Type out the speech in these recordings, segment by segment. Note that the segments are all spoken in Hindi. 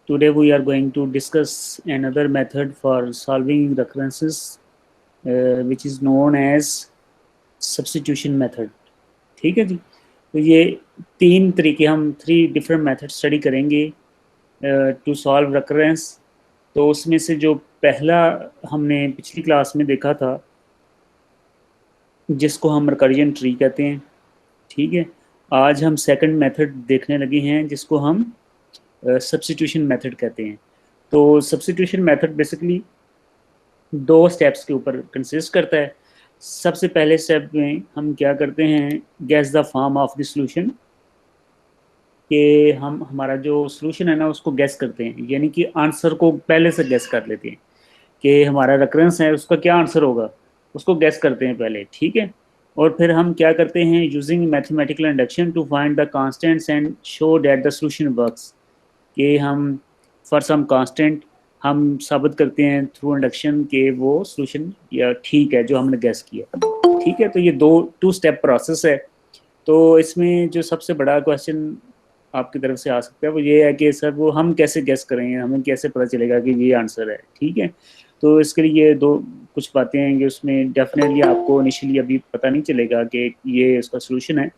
Today we are going to discuss another method for solving recurrences, which is known as substitution method. ठीक है जी। तो ये तीन तरीके, हम थ्री डिफरेंट मेथड स्टडी करेंगे टू सॉल्व recurrence। तो उसमें से जो पहला हमने पिछली क्लास में देखा था, जिसको हम रिकर्जन ट्री कहते हैं। ठीक है। आज हम सेकंड मेथड देखने लगे हैं, जिसको हम सब्स्टिट्यूशन मेथड कहते हैं। तो सब्स्टिट्यूशन मेथड बेसिकली दो स्टेप्स के ऊपर कंसिस्ट करता है। सबसे पहले स्टेप में हम क्या करते हैं, gas the form of the solution, कि हम हमारा जो सॉल्यूशन है ना उसको गैस करते हैं, यानी कि आंसर को पहले से गैस कर लेते हैं कि हमारा रेफरेंस है उसका क्या आंसर होगा, उसको गैस करते हैं पहले। ठीक है। और फिर हम क्या करते हैं, using mathematical induction to find the constants and show that the solution works, कि हम फॉर सम कांस्टेंट हम साबित करते हैं थ्रू इंडक्शन के वो सॉल्यूशन या ठीक है जो हमने गैस किया। ठीक है। तो ये टू स्टेप प्रोसेस है। तो इसमें जो सबसे बड़ा क्वेश्चन आपकी तरफ से आ सकता है वो ये है कि सर वो हम कैसे गैस करेंगे, हमें कैसे पता चलेगा कि ये आंसर है। ठीक है। तो इसके लिए दो कुछ बातें हैं कि उसमें डेफिनेटली आपको इनिशियली अभी पता नहीं चलेगा कि ये इसका सॉल्यूशन है,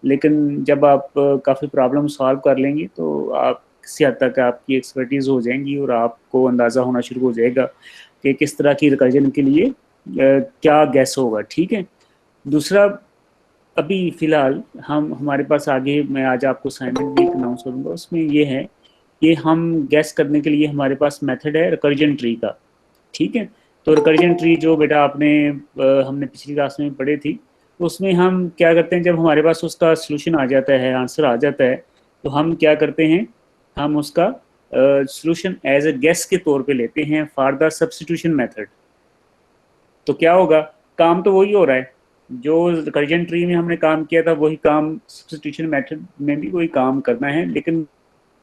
लेकिन जब आप काफ़ी प्रॉब्लम सॉल्व कर लेंगे तो आप किसी हद तक आपकी एक्सपर्टीज़ हो जाएंगी और आपको अंदाज़ा होना शुरू हो जाएगा कि किस तरह की रिकर्जन के लिए क्या गैस होगा। ठीक है। दूसरा, अभी फ़िलहाल हम हमारे पास आगे मैं आज आपको असाइनमेंट भी अनाउंस करूँगा, उसमें ये है कि हम गैस करने के लिए हमारे पास मेथड है रिकर्जन ट्री का। ठीक है। तो रिकर्जन ट्री जो बेटा आपने हमने पिछली क्लास में पढ़ी थी, तो उसमें हम क्या करते हैं, जब हमारे पास उसका सॉल्यूशन आ जाता है, आंसर आ जाता है, तो हम क्या करते हैं, हम उसका सॉल्यूशन एज ए गेस के तौर पे लेते हैं फॉर द सब्स्टिट्यूशन मेथड। तो क्या होगा, काम तो वही हो रहा है जो रिकर्जन ट्री में हमने काम किया था, वही काम सब्स्टिट्यूशन मेथड में भी वही काम करना है, लेकिन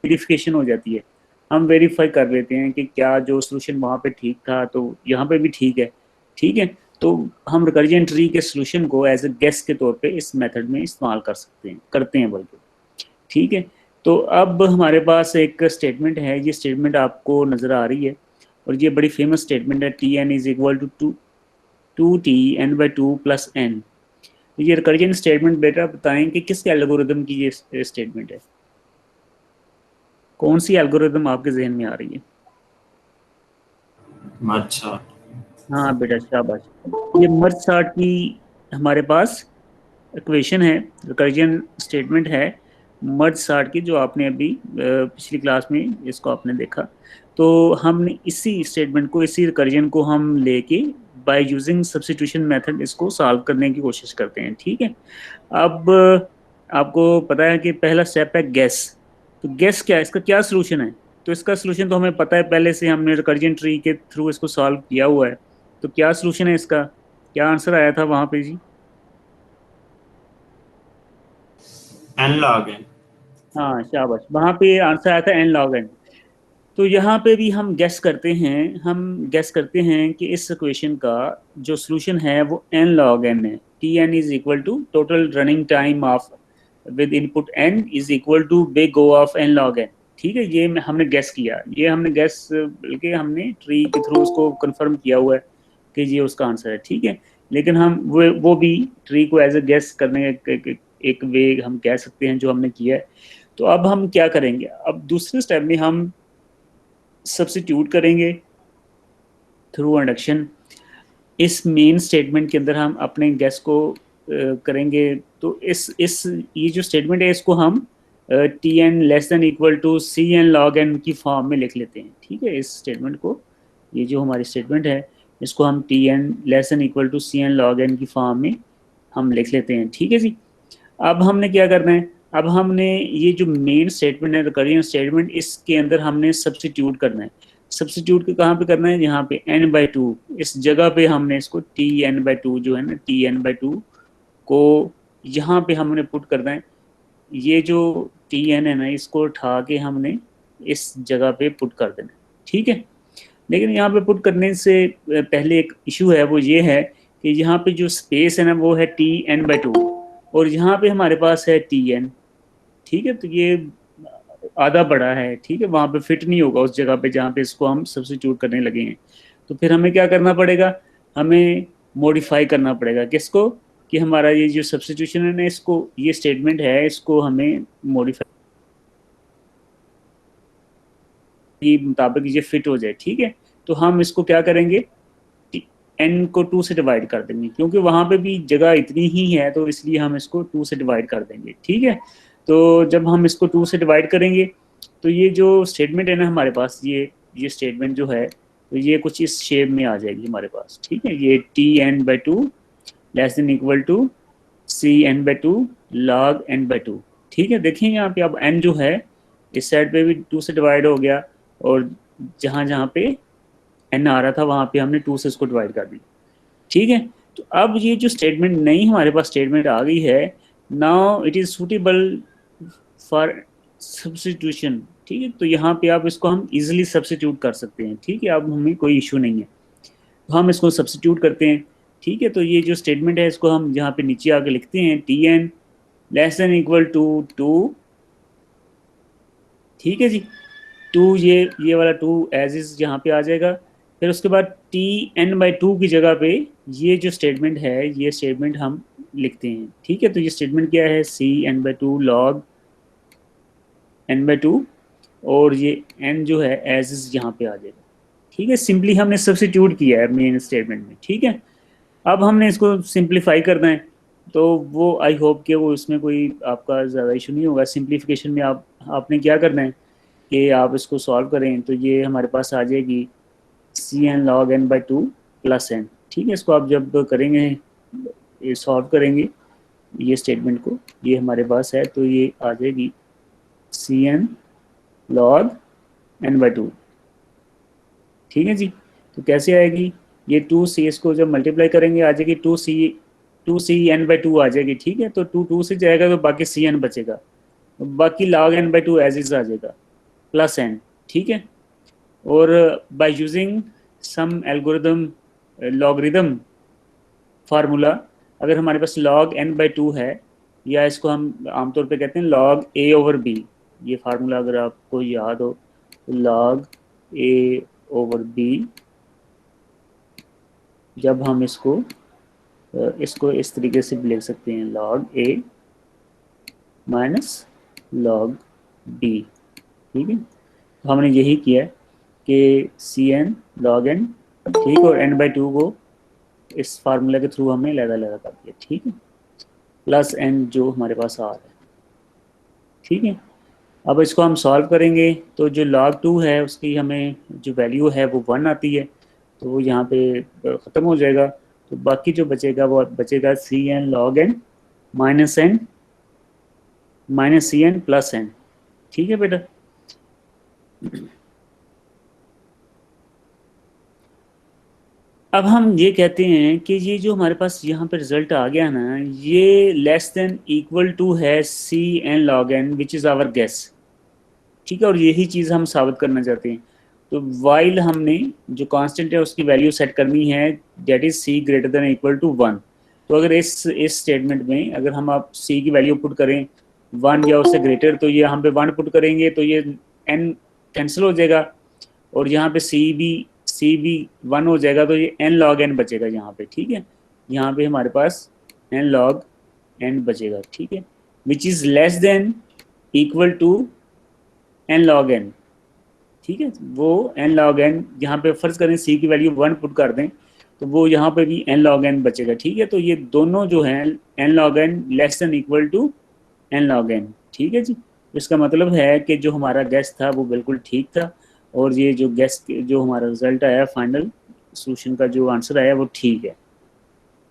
वेरिफिकेशन हो जाती है। हम वेरीफाई कर लेते हैं कि क्या जो सॉल्यूशन वहाँ पे ठीक था तो यहाँ पे भी ठीक है। ठीक है। तो हम रिकर्जन ट्री के सॉल्यूशन को एज ए गेस के तौर पे इस मेथड में इस्तेमाल कर सकते हैं, करते हैं बल्कि। ठीक है। तो अब हमारे पास एक स्टेटमेंट है, ये स्टेटमेंट आपको नज़र आ रही है और ये बड़ी फेमस स्टेटमेंट है, T n is equal to two T n by two plus n. ये रिकर्जन स्टेटमेंट बेटा बताएं कि किस एल्गोरिदम की ये स्टेटमेंट है, कौन सी एल्गोरिदम आपके जहन में आ रही है? अच्छा। हाँ बेटा शाबाश। ये मर्ज चार्ट की हमारे पास इक्वेशन है, रिकर्जन स्टेटमेंट है मर्ज चार्ट की, जो आपने अभी पिछली क्लास में इसको आपने देखा। तो हमने इसी स्टेटमेंट को, इसी रिकर्जन को हम लेके बाय यूजिंग सब्स्टिट्यूशन मेथड इसको सॉल्व करने की कोशिश करते हैं। ठीक है। अब आपको पता है कि पहला स्टेप है गैस। तो गैस क्या है, इसका क्या सोल्यूशन है? तो इसका सोल्यूशन तो हमें पता है, पहले से हमने रिकर्जन ट्री के थ्रू इसको सॉल्व किया हुआ है। तो क्या सोल्यूशन है इसका, क्या आंसर आया था वहां पे जी? N log N. हाँ शाबाश, वहां पे आंसर आया था एन लॉग एन। तो यहाँ पे भी हम गैस करते हैं, हम गैस करते हैं कि इस इक्वेशन का जो सोल्यूशन है वो एन लॉग एन है। T n is equal to total running time of with input n is equal to big O of n log n. ठीक है। ये हमने गैस किया, ये हमने गैस बल्कि हमने ट्री के थ्रू उसको कंफर्म किया हुआ है कि ये उसका आंसर है। ठीक है। लेकिन हम वो भी ट्री को एज ए गैस करने का एक वे हम कह सकते हैं जो हमने किया है। तो अब हम क्या करेंगे, अब दूसरे स्टेप में हम सब्स्टिट्यूट करेंगे थ्रू इंडक्शन। इस मेन स्टेटमेंट के अंदर हम अपने गैस को करेंगे। तो इस ये जो स्टेटमेंट है इसको हम T n less than equal to C n log n की फॉर्म में लिख लेते हैं। ठीक है। इस स्टेटमेंट को, ये जो हमारी स्टेटमेंट है, इसको हम T n less than equal to C n log n की फॉर्म में हम लिख लेते हैं। ठीक है जी। अब हमने क्या करना है, अब हमने ये जो मेन स्टेटमेंट है रिकरिंग स्टेटमेंट, इसके अंदर हमने सब्स्टिट्यूट करना है। सब्स्टिट्यूट के कहाँ पे करना है, यहाँ पे एन बाई टू, इस जगह पे हमने इसको टी एन बाई टू जो है ना, टी एन बाई टू को यहाँ पे हमने पुट करना है। ये जो टी एन है ना, इसको उठा के हमने इस जगह पे पुट कर देना है। ठीक है। लेकिन यहाँ पे पुट करने से पहले एक इशू है, वो ये है कि यहाँ पे जो स्पेस है ना वो है टी एन बाई टू, और यहाँ पे हमारे पास है टी एन। ठीक है। तो ये आधा बड़ा है, ठीक है, वहाँ पे फिट नहीं होगा उस जगह पे जहाँ पे इसको हम सब्स्टिट्यूट करने लगे हैं। तो फिर हमें क्या करना पड़ेगा, हमें मॉडिफाई करना पड़ेगा किसको, कि हमारा ये जो सब्स्टिट्यूशन है ना, इसको, ये स्टेटमेंट है, इसको हमें मॉडिफाई के मुताबिक ये फिट हो जाए, ठीक है। तो हम इसको क्या करेंगे, एन को 2 से डिवाइड कर देंगे, क्योंकि वहाँ पे भी जगह इतनी ही है तो इसलिए हम इसको 2 से डिवाइड कर देंगे, ठीक है। तो जब हम इसको 2 से डिवाइड करेंगे तो ये जो स्टेटमेंट है ना हमारे पास, ये स्टेटमेंट जो है, तो ये कुछ इस शेप में आ जाएगी हमारे पास, ठीक है। ये T(n/2) less than equal to C(n/2) log n/2, ठीक है। देखिए यहाँ पे अब n जो है इस साइड पे भी 2 से डिवाइड हो गया, और जहाँ जहाँ पे n आ रहा था वहाँ पे हमने 2 से इसको डिवाइड कर दिया, ठीक है। तो अब ये जो स्टेटमेंट नई हमारे पास स्टेटमेंट आ गई है, now it is suitable for substitution, ठीक है। तो यहाँ पे आप इसको हम इजीली सब्स्टिट्यूट कर सकते हैं, ठीक है, अब हमें कोई इशू नहीं है। तो हम इसको सब्स्टिट्यूट करते हैं, ठीक है। तो ये जो स्टेटमेंट है इसको हम यहाँ पे नीचे आके लिखते हैं, Tn less than equal to 2, ठीक है जी। 2, ये वाला 2 एज इज यहाँ पे आ जाएगा। फिर उसके बाद Tn/2 की जगह पे ये जो स्टेटमेंट है, ये स्टेटमेंट हम लिखते हैं, ठीक है। तो ये स्टेटमेंट क्या है, Cn/2 log n/2, और ये n जो है एज इज यहाँ पे आ जाएगा, ठीक है। सिंपली हमने सब्स्टिट्यूट किया है मेन स्टेटमेंट में, ठीक है। अब हमने इसको सिंप्लीफाई करना है, तो वो आई होप कि वो इसमें कोई आपका ज़्यादा इशू नहीं होगा। सिंप्लीफिकेशन में आपने क्या करना है कि आप इसको सॉल्व करें, तो ये हमारे पास आ जाएगी Cn log n/2 plus n, ठीक है। इसको आप जब करेंगे, ये सॉल्व करेंगे ये स्टेटमेंट को, ये हमारे पास है, तो ये आ जाएगी Cn log n/2, ठीक है जी। तो कैसे आएगी, ये 2 से इसको जब मल्टीप्लाई करेंगे आ जाएगी 2c n/2 आ जाएगी, ठीक है। तो 2 से जाएगा तो बाकी Cn बचेगा, तो बाकी log n/2 एज इज आ जाएगा प्लस n, ठीक है। और by using some algorithm logarithm formula, अगर हमारे पास log n/2 है, या इसको हम आमतौर पे कहते हैं log a/b, ये फार्मूला अगर आपको याद हो तो log a/b, जब हम इसको इस तरीके से भी लिख सकते हैं, log a minus log b, ठीक है। तो हमने यही किया कि Cn log n, ठीक, और n/2 को इस फार्मूला के थ्रू हमने लगा कर दिया, ठीक है, प्लस n जो हमारे पास आ रहा है, ठीक है। अब इसको हम सॉल्व करेंगे तो जो log 2 है उसकी हमें जो वैल्यू है वो 1 आती है, तो वो यहाँ पे ख़त्म हो जाएगा। तो बाकी जो बचेगा वो बचेगा Cn log n minus Cn plus n, ठीक है बेटा। अब हम ये कहते हैं कि ये जो हमारे पास यहाँ पे रिजल्ट आ गया ना, ये लेस देन इक्वल टू है Cn log n which is our guess, ठीक है। और यही चीज़ हम साबित करना चाहते हैं। तो वाइल हमने जो कांस्टेंट है उसकी वैल्यू सेट करनी है, that is C greater than equal to 1। तो अगर इस स्टेटमेंट में अगर हम आप C की वैल्यू पुट करें 1 या उससे ग्रेटर, तो ये हम पे 1 पुट करेंगे तो ये n कैंसिल हो जाएगा, और यहाँ पे C भी 1 हो जाएगा, तो ये n log n बचेगा यहाँ पे, ठीक है। यहाँ पे हमारे पास n log n बचेगा, ठीक है, which is less than equal to n log n, ठीक है। वो n log n, यहाँ पे फर्ज करें C की वैल्यू 1 पुट कर दें, तो वो यहाँ पे भी n log n बचेगा, ठीक है। तो ये दोनों जो हैं n log n less than equal to n log n, ठीक है जी। इसका मतलब है कि जो हमारा गैस था वो बिल्कुल ठीक था, और ये जो गैस जो हमारा रिजल्ट आया फाइनल सोल्यूशन का जो आंसर आया वो ठीक है,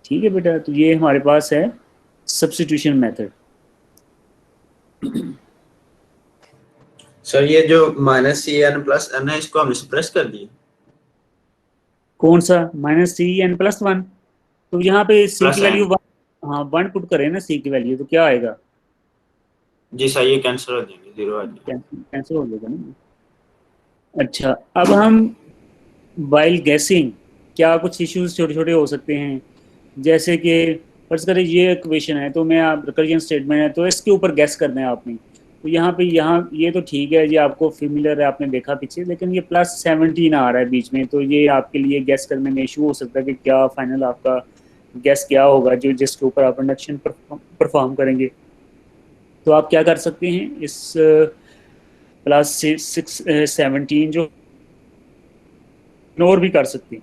ठीक है बेटा। तो ये हमारे पास है सब्स्टिट्यूशन मेथड। सर ये जो माइनस Cn प्लस n है इसको हम एक्सप्रेस कर दिए, कौन सा -Cn+1, तो यहाँ पे C प्लस की n, वैल्यू 1, हाँ 1 पुट करें ना C की वैल्यू, तो क्या आएगा, जी सर ये कैंसिल हो जाएंगे, 0 आ जाएगा। कैंसिल हो जाएगा ना। अच्छा, अब हम वाइल गैसिंग क्या कुछ इश्यूज छोटे छोटे हो सकते हैं, जैसे कि फर्ज करें ये इक्वेशन है, तो मैं आप रिकर्जन स्टेटमेंट है, तो इसके ऊपर गैस करना है आपने। तो यहाँ ये तो ठीक है जी, आपको फेमिलियर है, आपने देखा पीछे, लेकिन ये +17 आ रहा है बीच में, तो ये आपके लिए गैस करने में इशू हो सकता है कि क्या फाइनल आपका गैस क्या होगा जो जिसके ऊपर आप इंडक्शन परफॉर्म करेंगे। तो आप क्या कर सकते हैं, इस +17 जो इग्नोर भी कर सकते हैं।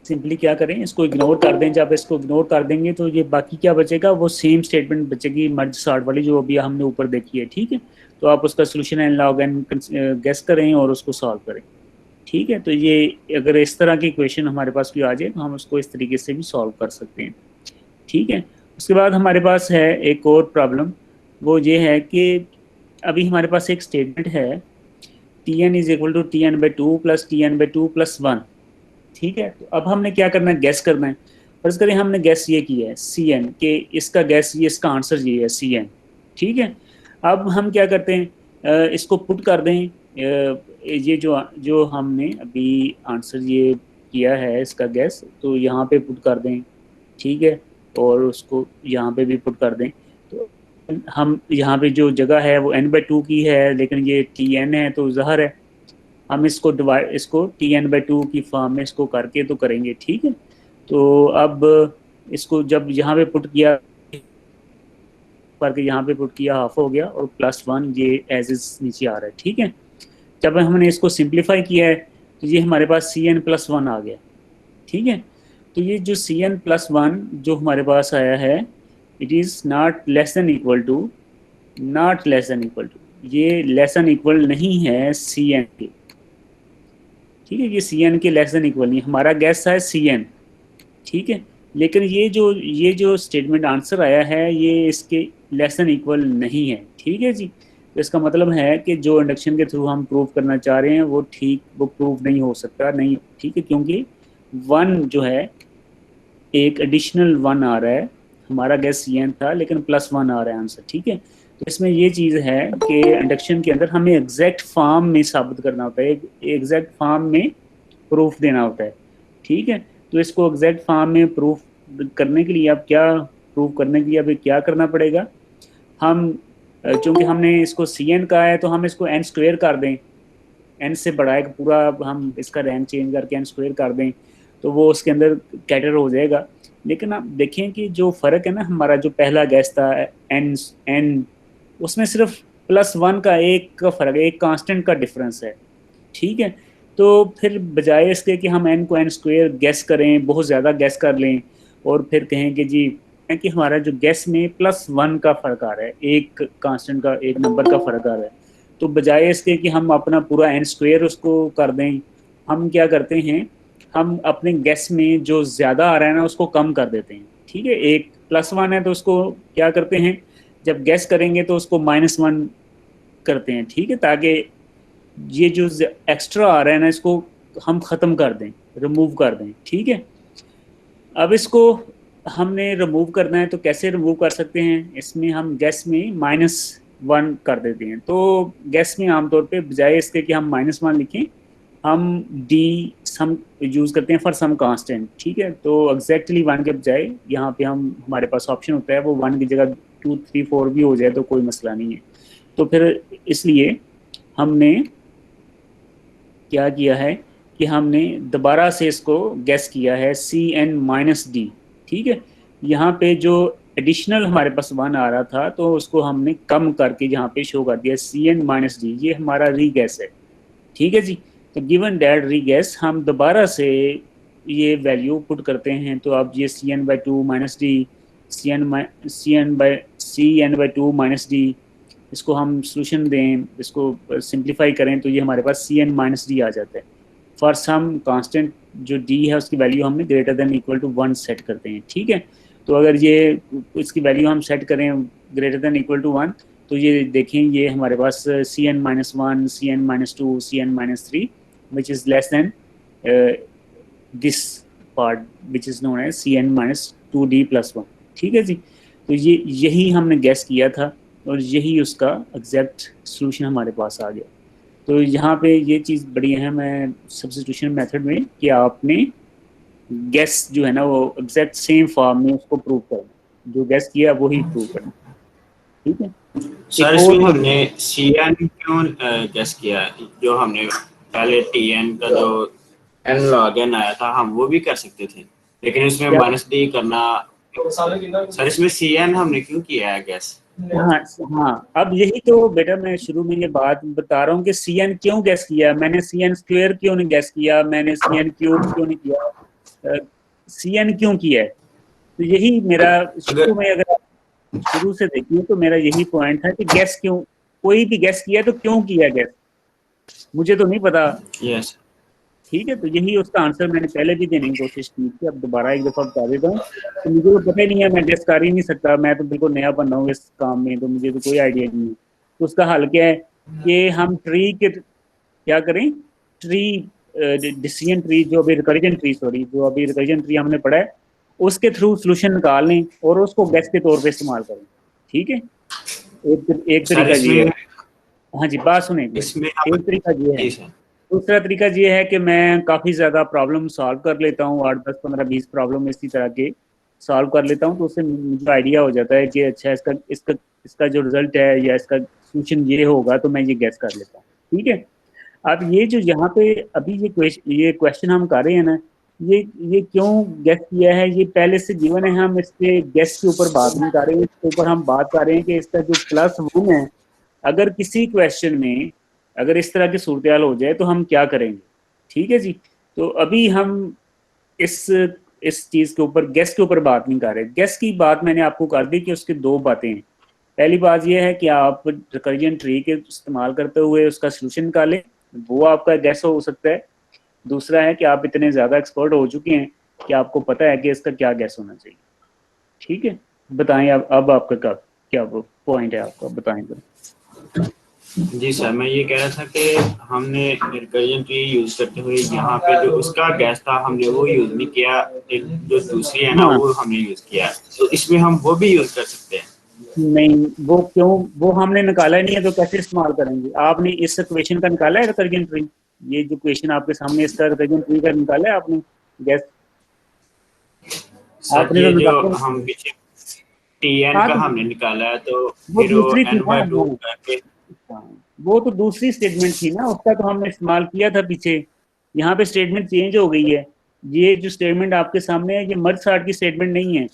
सिंपली क्या करें, इसको इग्नोर कर दें। जब इसको इग्नोर कर देंगे तो ये बाकी क्या बचेगा, वो सेम स्टेटमेंट बचेगी मर्ज सॉर्ट वाली जो अभी हमने ऊपर देखी है। ठीक है, तो आप उसका solution n log n guess करें और उसको सॉल्व करें। ठीक है, तो ये अगर इस तरह की इक्वेशन हमारे पास कोई आ जाए तो हम उसको इस तरीके से भी सॉल्व कर सकते हैं। ठीक है, उसके बाद हमारे पास है एक और प्रॉब्लम, वो ये है कि अभी हमारे पास एक स्टेटमेंट है Tn is equal to Tn/2 plus Tn/2 plus 1। ठीक है, तो अब हमने क्या करना है, गैस करना है। फर्ज करें हमने गैस ये किया है Cn के, इसका गैस ये, इसका आंसर ये है Cn। ठीक है, अब हम क्या करते हैं, इसको पुट कर दें। ये जो जो हमने अभी आंसर ये किया है इसका गैस, तो यहाँ पे पुट कर दें। ठीक है, और उसको यहाँ पे भी पुट कर दें। तो हम यहाँ पे जो जगह है वो n/2 की है, लेकिन ये Tn है तो ज़ाहिर है हम इसको डिवाइड, इसको Tn/2 की फॉर्म में इसको करके तो करेंगे। ठीक है, तो अब इसको जब यहाँ पे पुट किया करके यहाँ पे पुट किया, हाफ हो गया, और +1 ये एज इज नीचे आ रहा है। ठीक है, जब हमने इसको सिंप्लीफाई किया है तो ये हमारे पास Cn+1 आ गया। ठीक है, तो ये जो Cn+1 जो हमारे पास आया है, it is not less than equal to, ये लेस देन इक्वल नहीं है Cn के। ठीक है, ये Cn के लेस देन इक्वल नहीं, हमारा गैस है Cn। ठीक है, लेकिन ये जो स्टेटमेंट आंसर आया है ये इसके लेस देन इक्वल नहीं है। ठीक है जी, तो इसका मतलब है कि जो इंडक्शन के थ्रू हम प्रूव करना चाह रहे हैं वो प्रूव नहीं हो सकता, नहीं। ठीक है, क्योंकि 1 जो है, एक एडिशनल 1 आ रहा है, हमारा गैस Cn था लेकिन +1 आ रहा है आंसर। ठीक है, तो इसमें ये चीज़ है कि इंडक्शन के अंदर हमें एग्जैक्ट फॉर्म में साबित करना होता है, एग्जैक्ट फॉर्म में प्रूफ देना होता है। ठीक है, तो इसको एग्जैक्ट फॉर्म में प्रूफ करने के लिए अब क्या, प्रूफ करने के लिए अभी क्या करना पड़ेगा, हम चूंकि हमने इसको Cn कहा है तो हम इसको n² कर दें, n से बढ़ाए पूरा, हम इसका रैंक चेंज करके n² कर दें तो वो उसके अंदर कैटर हो जाएगा। लेकिन आप देखें कि जो फ़र्क है ना, हमारा जो पहला गैस था n, उसमें सिर्फ +1 का एक का फ़र्क है, एक कांस्टेंट का डिफरेंस है। ठीक है, तो फिर बजाय इसके कि हम n को n² गैस करें, बहुत ज़्यादा गैस कर लें और फिर कहें कि जी कि हमारा जो गैस में +1 का फ़र्क आ रहा है, एक कांस्टेंट का, एक नंबर का फ़र्क आ रहा है, तो बजाय इसके कि हम अपना पूरा n² उसको कर दें, हम क्या करते हैं, हम अपने गैस में जो ज़्यादा आ रहा है ना उसको कम कर देते हैं। ठीक है, एक +1 है तो उसको क्या करते हैं, जब गैस करेंगे तो उसको -1 करते हैं। ठीक है, ताकि ये जो एक्स्ट्रा आ रहा है ना इसको हम ख़त्म कर दें, रिमूव कर दें। ठीक है, अब इसको हमने रिमूव करना है तो कैसे रिमूव कर सकते हैं, इसमें हम गैस में -1 कर देते हैं। तो गैस में आमतौर पे बजाय इसके कि हम -1 लिखें, हम डी सम यूज़ करते हैं फॉर सम कांस्टेंट। ठीक है, तो एग्जैक्टली 1 के बजाय यहाँ पे हम, हमारे पास ऑप्शन होता है वो 1 की जगह 2, 3, 4 भी हो जाए तो कोई मसला नहीं है। तो फिर इसलिए हमने क्या किया है कि हमने दोबारा से इसको गैस किया है Cn-d। ठीक है, यहाँ पे जो एडिशनल हमारे पास 1 आ रहा था तो उसको हमने कम करके यहाँ पे शो कर दिया Cn-d, ये हमारा रीगैस है। ठीक है जी, तो गिवन डैट रीगैस हम दोबारा से ये वैल्यू पुट करते हैं, तो अब ये Cn/2 -d, Cn/2 -d, इसको हम सोल्यूशन दें, इसको सिंप्लीफाई करें तो ये हमारे पास Cn-d आ जाता है। फॉर सम कांस्टेंट जो d है उसकी वैल्यू हमने greater than equal to 1 set करते हैं। ठीक है, तो अगर ये इसकी वैल्यू हम सेट करें ग्रेटर देन इक्वल टू 1 तो ये देखें, ये हमारे पास Cn-1, Cn-2, Cn-3 which is less than this part which is known as Cn-2d+1। ठीक है जी, तो ये यही हमने गैस किया था और यही उसका एग्जैक्ट सॉल्यूशन हमारे पास आ गया। तो यहाँ पे ये चीज़ बड़ी अहम है सब्स्टिट्यूशन मेथड में कि आपने गैस जो है ना वो एग्जैक्ट सेम फॉर्म में उसको प्रूव करना, जो गैस किया वही प्रूव करना। ठीक है। सर एक इसमें और हमने सी एन क्यों गेस किया है? जो हमने पहले टी एन का जो एन लॉग एन आया था हम वो भी कर सकते थे, लेकिन इसमें क्या, माइनस डी करना। सर इसमें सी एन हमने क्यों किया है गैस? हाँ हाँ, अब यही तो बेटा मैं शुरू में ये बात बता रहा हूँ कि सी एन क्यों गैस किया, मैंने सी एन स्क्वेयर क्यों नहीं गैस किया, मैंने सी एन क्यूब क्यों नहीं किया, सी एन क्यों किया है। तो यही मेरा शुरू अगर में, अगर आप शुरू से देखिए तो मेरा यही पॉइंट था कि गैस क्यों, कोई भी गैस किया तो क्यों किया गैस, मुझे तो नहीं पता। यस ठीक है, तो यही उसका आंसर मैंने पहले भी देने की कोशिश की थी, अब दोबारा एक दफा बता देता हूँ। तो मुझे तो पता ही नहीं है, मैं गेस कर ही नहीं सकता, मैं तो बिल्कुल नया बन रहा हूँ इस काम में, तो मुझे तो कोई आइडिया नहीं है। तो उसका हल क्या है कि हम ट्री के क्या करें, ट्री डिसीजन ट्री, जो अभी रिकर्जन ट्री, सॉरी, जो अभी रिकर्जन ट्री हमने पढ़ा है, उसके थ्रू सोल्यूशन निकाल लें और उसको गेस के तौर पे इस्तेमाल करें। ठीक है, एक एक सर तरीका ये है। इसमें हाँ जी, बात सुने एक मिनट। इसमें हम एक तरीका ये है। जी सर। दूसरा तरीका ये है कि मैं काफ़ी ज़्यादा प्रॉब्लम सॉल्व कर लेता हूँ, 8 10 15 20 प्रॉब्लम इसी तरह के सॉल्व कर लेता हूँ, तो उससे मुझे आइडिया हो जाता है कि अच्छा इसका इसका इसका जो रिजल्ट है या इसका सोल्यूशन ये होगा, तो मैं ये गैस कर लेता हूँ। ठीक है। अब ये जो यहाँ पे अभी ये क्वेश्चन हम कर रहे हैं ना, ये ये क्यों गैस किया है, ये पहले से गिवन है, हम इसके गैस के ऊपर बात नहीं कर रहे हैं, इसके ऊपर हम बात कर रहे हैं कि इसका जो +1 है, अगर किसी क्वेश्चन में अगर इस तरह की सूरत हो जाए तो हम क्या करेंगे। ठीक है जी। तो अभी हम इस इस चीज के ऊपर, गैस के ऊपर बात नहीं कर रहे। गैस की बात मैंने आपको कर दी कि उसकी दो बातें हैं। पहली बात यह है कि आप रिकर्जन ट्री के इस्तेमाल करते हुए उसका सोल्यूशन निकालें, वो आपका गैस हो सकता है। दूसरा है कि आप इतने ज्यादा एक्सपर्ट हो चुके हैं कि आपको पता है कि इसका क्या गैस होना चाहिए। ठीक है, बताएं अब आपका क्या क्या पॉइंट है आपका, बताएं जरा। जी सर मैं ये कह रहा था कि हमने रिकर्जन ट्री यूज करते हुए यहाँ पे जो उसका गैस था हमने वो यूज नहीं किया, एक जो दूसरी है ना हाँ, वो हमने यूज किया, तो इसमें हम वो भी यूज कर सकते हैं। नहीं, वो क्यों, वो हमने निकाला ही नहीं है तो कैसे इस्तेमाल करेंगे। आपने इस क्वेश्चन का निकाला है रिकर्जन ट्री, ये जो क्वेश्चन आपके सामने इसका रिकर्जन ट्री का निकाला है आपने गैस, सर आपने तो ये जो निकाला। हम पीछे टी एन हाँ का तो हमने निकाला है तो वो फिर वो दूसरी थी एन ना, बाय टू हाँ, करके। हाँ, वो तो दूसरी स्टेटमेंट थी ना, उसका तो हमने इस्तेमाल किया था पीछे। यहाँ पे स्टेटमेंट चेंज हो गई है। ये जो स्टेटमेंट आपके सामने है ये मर्ज सार्ट की स्टेटमेंट नहीं है।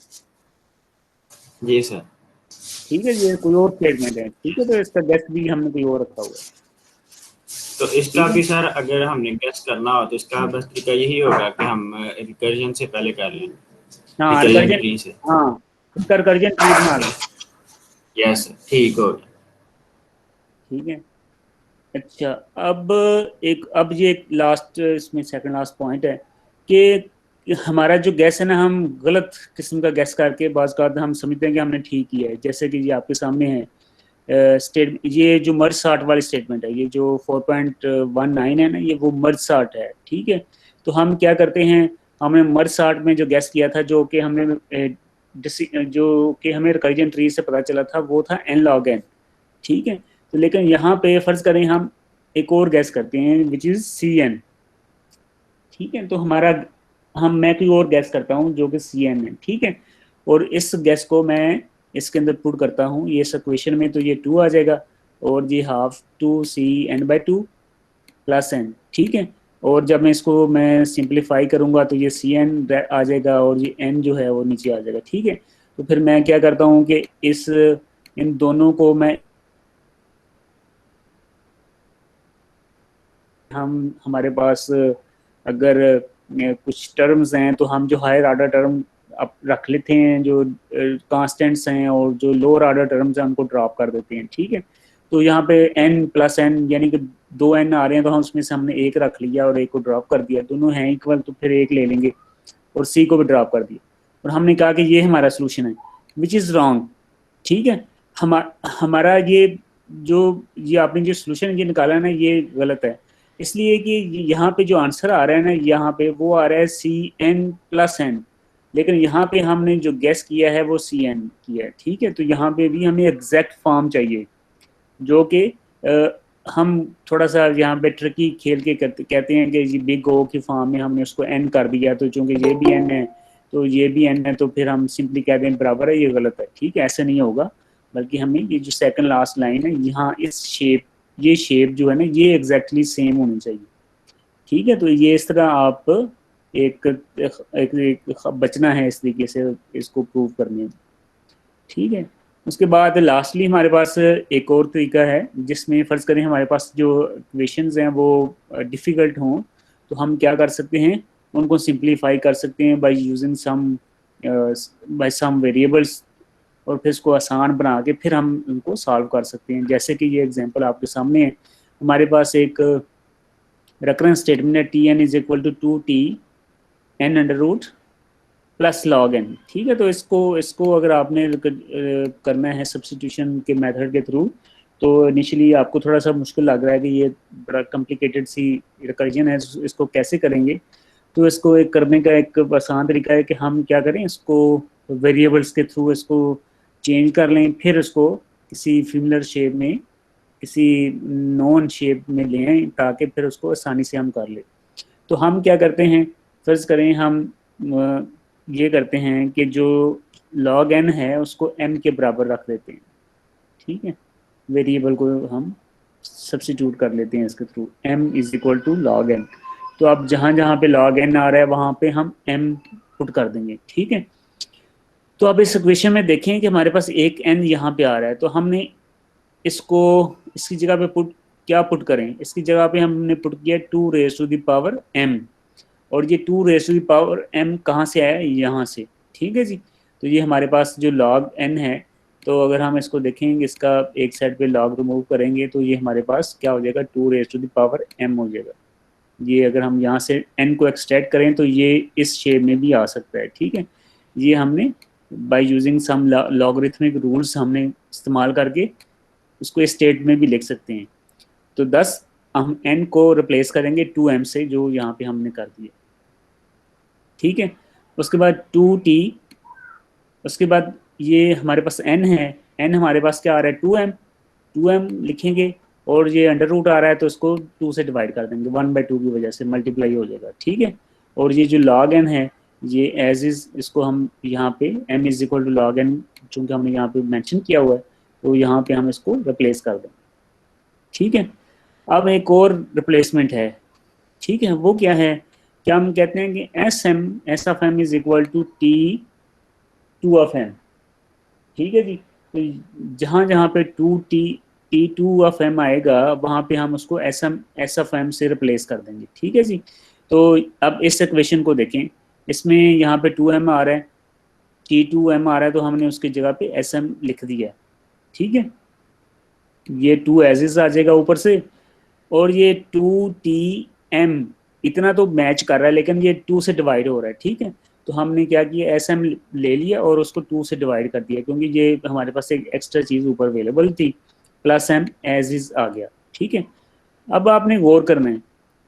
जी सर। ठीक है, ये कोई और स्टेटमेंट है। ठीक है, तो इसका गैस भी हमने कोई और रखा हुआ है। तो इसका ठीक है, भी सर अगर हमने गेस करना हो तो इसका बस तरीका यही होगा कि हम रिकर्जन से पहले कर लें, हाँ रिकर्जन रिकर्जन, ट्री से। हाँ, इसका रिकर्जन ट्री बना लो। यस ठीक हो गया। ठीक है। अच्छा, अब अब ये लास्ट, इसमें सेकंड लास्ट पॉइंट है कि हमारा जो गैस है ना, हम गलत किस्म का गैस करके बाज का हम समझते हैं कि हमने ठीक किया है। जैसे कि ये आपके सामने है स्टेट, ये जो मर्ज सार्ट वाली स्टेटमेंट है, ये जो 4.19 है ना, ये वो मर्ज सार्ट है। ठीक है। तो हम क्या करते हैं, हमने मर्ज सार्ट में जो गैस किया था, जो कि हमें रिकर्जन ट्री से पता चला था, वो था एन लॉग एन। ठीक है। तो लेकिन यहाँ पे फर्ज करें हम एक और गैस करते हैं विच इज सी एन। ठीक है, तो हमारा, मैं कोई और गैस करता हूँ जो कि सी एन है। ठीक है। और इस गैस को मैं इसके अंदर पुट करता हूँ ये इक्वेशन में, तो ये 2 आ जाएगा, और ये half 2 C n/2 plus N. ठीक है। और जब मैं सिंप्लीफाई करूंगा तो ये सी एन आ जाएगा, और ये एन जो है वो नीचे आ जाएगा। ठीक है। तो फिर मैं क्या करता हूँ कि इस इन दोनों को मैं, हम हमारे पास अगर कुछ टर्म्स हैं तो हम जो हायर ऑर्डर टर्म अब रख लेते हैं, जो कांस्टेंट्स हैं, और जो लोअर ऑर्डर टर्म्स हैं उनको ड्रॉप कर देते हैं। ठीक है। तो यहाँ पे n+n यानी कि 2n आ रहे हैं, तो हम उसमें से हमने एक रख लिया और एक को ड्रॉप कर दिया, दोनों हैं इक्वल तो फिर एक ले लेंगे, और सी को भी ड्रॉप कर दिया, और हमने कहा कि ये हमारा सोल्यूशन है, विच इज़ रॉन्ग। ठीक है। हमारा जो ये आपने जो सोल्यूशन ये निकाला है ना, ये गलत है। इसलिए कि यहाँ पे जो आंसर आ रहा है ना, यहाँ पे वो आ रहा है Cn+n, लेकिन यहाँ पे हमने जो गेस किया है वो Cn किया है। ठीक है। तो यहाँ पे भी हमें एग्जैक्ट फॉर्म चाहिए, जो कि हम थोड़ा सा यहाँ पे ट्रिकी खेल के कहते हैं कि ये बिग ओ की फॉर्म में हमने उसको एन कर दिया, तो चूंकि ये भी एन है तो ये भी एन है, तो फिर हम सिंपली कह दें बराबर है, ये गलत है। ठीक है, ऐसे नहीं होगा। बल्कि हमें ये जो सेकंड लास्ट लाइन है यहाँ इस शेप, ये शेप जो है ना ये एग्जैक्टली सेम होनी चाहिए। ठीक है, तो ये इस तरह आप एक, एक बचना है इस तरीके से इसको प्रूव करने में। ठीक है, उसके बाद लास्टली हमारे पास एक और तरीका है जिसमें फ़र्ज़ करें हमारे पास जो इक्वेशंस हैं वो डिफ़िकल्ट हों, तो हम क्या कर सकते हैं, उनको सिंप्लीफाई कर सकते हैं बाय सम वेरिएबल्स, और फिर इसको आसान बना के फिर हम उनको सॉल्व कर सकते हैं। जैसे कि ये एग्जांपल आपके सामने है, हमारे पास एक रेकरेंस स्टेटमेंट है T n is equal to 2t n under root plus log n. ठीक है, तो इसको अगर आपने करना है सब्स्टिट्यूशन के मेथड के थ्रू, तो इनिशियली आपको थोड़ा सा मुश्किल लग रहा है कि ये बड़ा कॉम्प्लिकेटेड सी रिकर्जन है, इसको कैसे करेंगे। तो इसको एक करने का एक आसान तरीका है कि हम क्या करें, इसको वेरिएबल्स के थ्रू इसको चेंज कर लें, फिर इसको किसी फिमिलर शेप में, किसी नॉन शेप में लें, ताकि फिर उसको आसानी से हम कर लें। तो हम क्या करते हैं, फ़र्ज़ करें हम ये करते हैं कि जो log n है उसको m के बराबर रख देते हैं। ठीक है, वेरिएबल को हम सब्स्टिट्यूट कर लेते हैं इसके through, m is equal to log n। तो अब जहाँ जहाँ पे log n आ रहा है वहाँ पे हम m पुट कर देंगे। ठीक है, तो अब इस इक्वेशन में देखें कि हमारे पास एक n यहाँ पे आ रहा है, तो हमने इसको इसकी जगह पे क्या पुट करें, इसकी जगह पे हमने पुट किया 2 raise to the power m, और ये 2 raise to the power m कहाँ से आया, यहाँ से। ठीक है जी, तो ये हमारे पास जो log n है, तो अगर हम इसको देखेंगे, इसका एक साइड पे log रिमूव करेंगे तो ये हमारे पास क्या हो जाएगा, 2 raise to the power m हो जाएगा। ये अगर हम यहाँ से n को एक्सट्रैक्ट करें तो ये इस शेप में भी आ सकता है। ठीक है, ये हमने by using some logarithmic rules हमने इस्तेमाल करके उसको इस स्टेट में भी लिख सकते हैं। तो 10 हम n को रिप्लेस करेंगे 2m से, जो यहाँ पे हमने कर दिया। ठीक है, उसके बाद 2t, उसके बाद ये हमारे पास n है, n हमारे पास क्या आ रहा है, 2m, 2m लिखेंगे, और ये अंडर रूट आ रहा है तो इसको 2 से डिवाइड कर देंगे, 1/2 की वजह से मल्टीप्लाई हो जाएगा। ठीक है, और ये जो log n है ये एज इज, इसको हम यहाँ पे m is equal to log n चूँकि हमने यहाँ पे मेंशन किया हुआ है, तो यहाँ पे हम इसको रिप्लेस कर देंगे। ठीक है, अब एक और रिप्लेसमेंट है। ठीक है, वो क्या है, क्या हम कहते हैं कि S of M is equal to T2 of m। ठीक है जी, तो जहाँ जहाँ पे T2 ऑफ m आएगा वहाँ पे हम उसको एस ऑफ m से रिप्लेस कर देंगे। ठीक है जी, तो अब इस इक्वेशन को देखें, इसमें यहाँ पे 2m आ रहा है, T2m आ रहा है, तो हमने उसकी जगह पे sm लिख दिया। ठीक है, ये 2 एज इज आ जाएगा ऊपर से, और ये 2tm इतना तो मैच कर रहा है, लेकिन ये 2 से डिवाइड हो रहा है। ठीक है, तो हमने क्या किया, एस एम ले लिया और उसको 2 से डिवाइड कर दिया, क्योंकि ये हमारे पास एक एक्स्ट्रा चीज़ ऊपर अवेलेबल थी, प्लस m एज इज आ गया। ठीक है, अब आपने गौर करना है,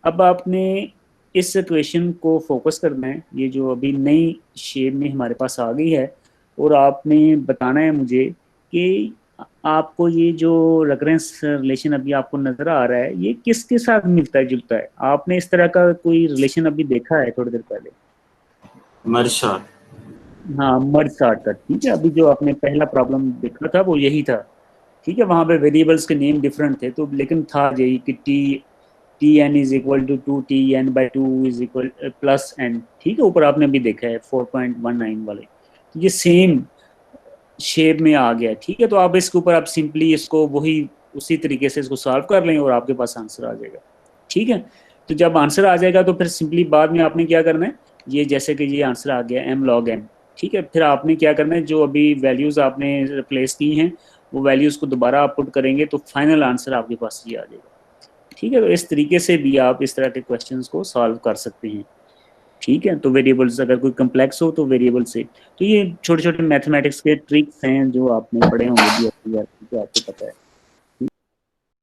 अब आपने इस इक्वेशन को फोकस करना है, ये जो अभी नई शेप में हमारे पास आ गई है, और आपने बताना है मुझे कि आपको ये जो रेफरेंस रिलेशन अभी आपको नजर आ रहा है ये किसके साथ मिलता है जुलता है। आपने इस तरह का कोई रिलेशन अभी देखा है थोड़ी देर पहले? Merge sort. हाँ, मर्ज सॉर्ट का। ठीक है, अभी जो आपने पहला प्रॉब्लम देखा था वो यही था। ठीक है, वहाँ पे वेरिएबल्स के नेम डिफरेंट थे, तो लेकिन था यही कि T n is equal to 2t n/2 is equal plus n। ठीक है, ऊपर आपने अभी देखा है 4.19 वाले, तो ये सेम शेप में आ गया। ठीक है, तो आप इसके ऊपर आप सिंपली इसको वही उसी तरीके से इसको सॉल्व कर लें और आपके पास आंसर आ जाएगा। ठीक है, तो जब आंसर आ जाएगा तो फिर सिंपली बाद में आपने क्या करना है, ये जैसे कि ये आंसर आ गया m log n। ठीक है, फिर आपने क्या करना है, जो अभी वैल्यूज़ आपने रिप्लेस की हैं वो वैल्यूज़ को दोबारा आप पुट करेंगे तो फाइनल आंसर आपके पास ये आ जाएगा। ठीक है, तो इस तरीके से भी आप इस तरह के क्वेश्चंस को सॉल्व कर सकते हैं। ठीक है, तो वेरिएबल्स अगर कोई कम्प्लेक्स हो तो वेरिएबल से, तो ये छोटे छोटे मैथमेटिक्स के ट्रिक्स हैं जो आपने पढ़े होंगे भी, आपको पता है।